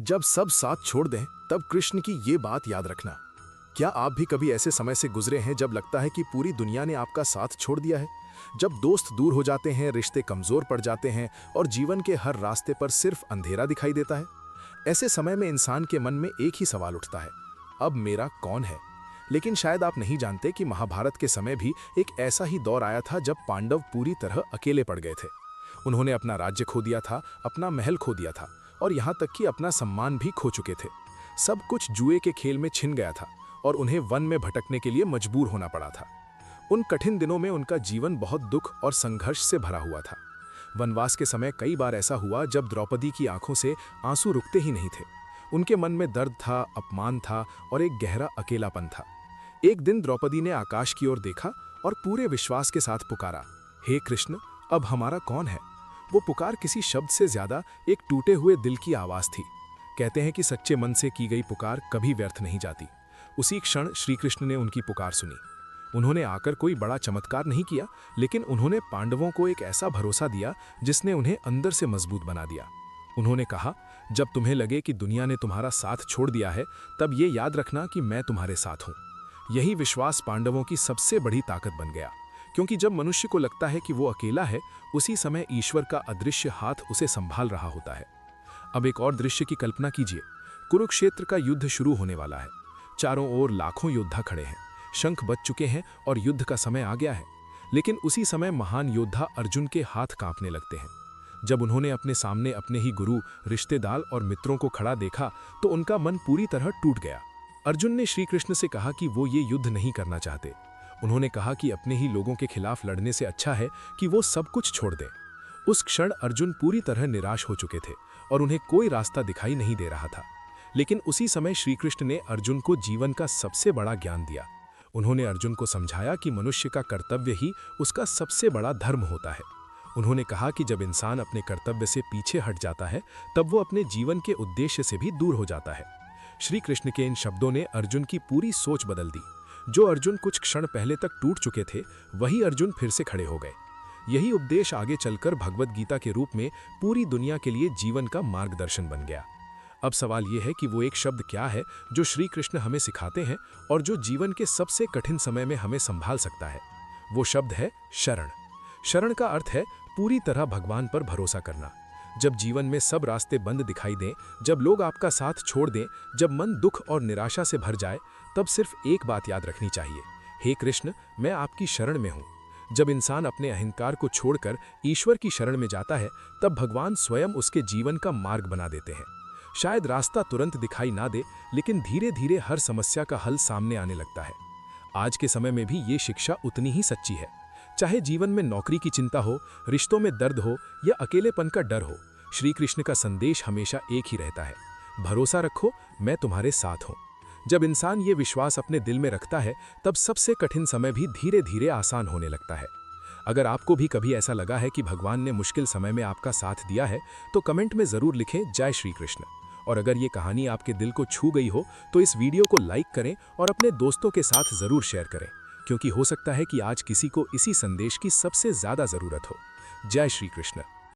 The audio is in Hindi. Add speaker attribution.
Speaker 1: जब सब साथ छोड़ दें तब कृष्ण की ये बात याद रखना। क्या आप भी कभी ऐसे समय से गुजरे हैं जब लगता है कि पूरी दुनिया ने आपका साथ छोड़ दिया है? जब दोस्त दूर हो जाते हैं, रिश्ते कमजोर पड़ जाते हैं और जीवन के हर रास्ते पर सिर्फ अंधेरा दिखाई देता है। ऐसे समय में इंसान के मन में एक ही सवाल उठता है, अब मेरा कौन है? लेकिन शायद आप नहीं जानते कि महाभारत के समय भी एक ऐसा ही दौर आया था जब पांडव पूरी तरह अकेले पड़ गए थे। उन्होंने अपना राज्य खो दिया था, अपना महल खो दिया था और यहाँ तक कि अपना सम्मान भी खो चुके थे। सब कुछ जुए के खेल में छिन गया था और उन्हें वन में भटकने के लिए मजबूर होना पड़ा था। उन कठिन दिनों में उनका जीवन बहुत दुख और संघर्ष से भरा हुआ था। वनवास के समय कई बार ऐसा हुआ जब द्रौपदी की आंखों से आंसू रुकते ही नहीं थे। उनके मन में दर्द था, अपमान था और एक गहरा अकेलापन था। एक दिन द्रौपदी ने आकाश की ओर देखा और पूरे विश्वास के साथ पुकारा, हे कृष्ण, अब हमारा कौन है? वो पुकार किसी शब्द से ज्यादा एक टूटे हुए दिल की आवाज थी। कहते हैं कि सच्चे मन से की गई पुकार कभी व्यर्थ नहीं जाती। उसी क्षण श्री कृष्ण ने उनकी पुकार सुनी। उन्होंने आकर कोई बड़ा चमत्कार नहीं किया, लेकिन उन्होंने पांडवों को एक ऐसा भरोसा दिया जिसने उन्हें अंदर से मजबूत बना दिया। उन्होंने कहा, जब तुम्हें लगे कि दुनिया ने तुम्हारा साथ छोड़ दिया है, तब ये याद रखना कि मैं तुम्हारे साथ हूं। यही विश्वास पांडवों की सबसे बड़ी ताकत बन गया, क्योंकि जब मनुष्य को लगता है कि वो अकेला है, उसी समय ईश्वर का अदृश्य हाथ उसे संभाल रहा होता है। अब एक और दृश्य की कल्पना कीजिए। कुरुक्षेत्र का युद्ध शुरू होने वाला है। चारों ओर लाखों योद्धा खड़े हैं, शंख बज चुके हैं और युद्ध का समय आ गया है। लेकिन उसी समय महान योद्धा अर्जुन के हाथ कांपने लगते हैं। जब उन्होंने अपने सामने अपने ही गुरु, रिश्तेदार और मित्रों को खड़ा देखा तो उनका मन पूरी तरह टूट गया। अर्जुन ने श्री कृष्ण से कहा कि वो ये युद्ध नहीं करना चाहते। उन्होंने कहा कि अपने ही लोगों के खिलाफ लड़ने से अच्छा है कि वो सब कुछ छोड़ दें। उस क्षण अर्जुन पूरी तरह निराश हो चुके थे और उन्हें कोई रास्ता दिखाई नहीं दे रहा था। लेकिन उसी समय श्री कृष्ण ने अर्जुन को जीवन का सबसे बड़ा ज्ञान दिया। उन्होंने अर्जुन को समझाया कि मनुष्य का कर्तव्य ही उसका सबसे बड़ा धर्म होता है। उन्होंने कहा कि जब इंसान अपने कर्तव्य से पीछे हट जाता है, तब वो अपने जीवन के उद्देश्य से भी दूर हो जाता है। श्री कृष्ण के इन शब्दों ने अर्जुन की पूरी सोच बदल दी। जो अर्जुन कुछ क्षण पहले तक टूट चुके थे, वही अर्जुन फिर से खड़े हो गए। यही उपदेश आगे चलकर भगवद गीता के रूप में पूरी दुनिया के लिए जीवन का मार्गदर्शन बन गया। अब सवाल यह है कि वो एक शब्द क्या है जो श्री कृष्ण हमें सिखाते हैं और जो जीवन के सबसे कठिन समय में हमें संभाल सकता है। वो शब्द है शरण। शरण का अर्थ है पूरी तरह भगवान पर भरोसा करना। जब जीवन में सब रास्ते बंद दिखाई दें, जब लोग आपका साथ छोड़ दें, जब मन दुख और निराशा से भर जाए, तब सिर्फ एक बात याद रखनी चाहिए, हे कृष्ण, मैं आपकी शरण में हूं। जब इंसान अपने अहंकार को छोड़कर ईश्वर की शरण में जाता है, तब भगवान स्वयं उसके जीवन का मार्ग बना देते हैं। शायद रास्ता तुरंत दिखाई ना दे, लेकिन धीरे धीरे हर समस्या का हल सामने आने लगता है। आज के समय में भी ये शिक्षा उतनी ही सच्ची है। चाहे जीवन में नौकरी की चिंता हो, रिश्तों में दर्द हो या अकेलेपन का डर हो, श्री कृष्ण का संदेश हमेशा एक ही रहता है, भरोसा रखो, मैं तुम्हारे साथ हूं। जब इंसान ये विश्वास अपने दिल में रखता है, तब सबसे कठिन समय भी धीरे धीरे आसान होने लगता है। अगर आपको भी कभी ऐसा लगा है कि भगवान ने मुश्किल समय में आपका साथ दिया है, तो कमेंट में जरूर लिखें जय श्री कृष्ण। और अगर ये कहानी आपके दिल को छू गई हो, तो इस वीडियो को लाइक करें और अपने दोस्तों के साथ जरूर शेयर करें, क्योंकि हो सकता है कि आज किसी को इसी संदेश की सबसे ज्यादा जरूरत हो। जय श्री कृष्ण।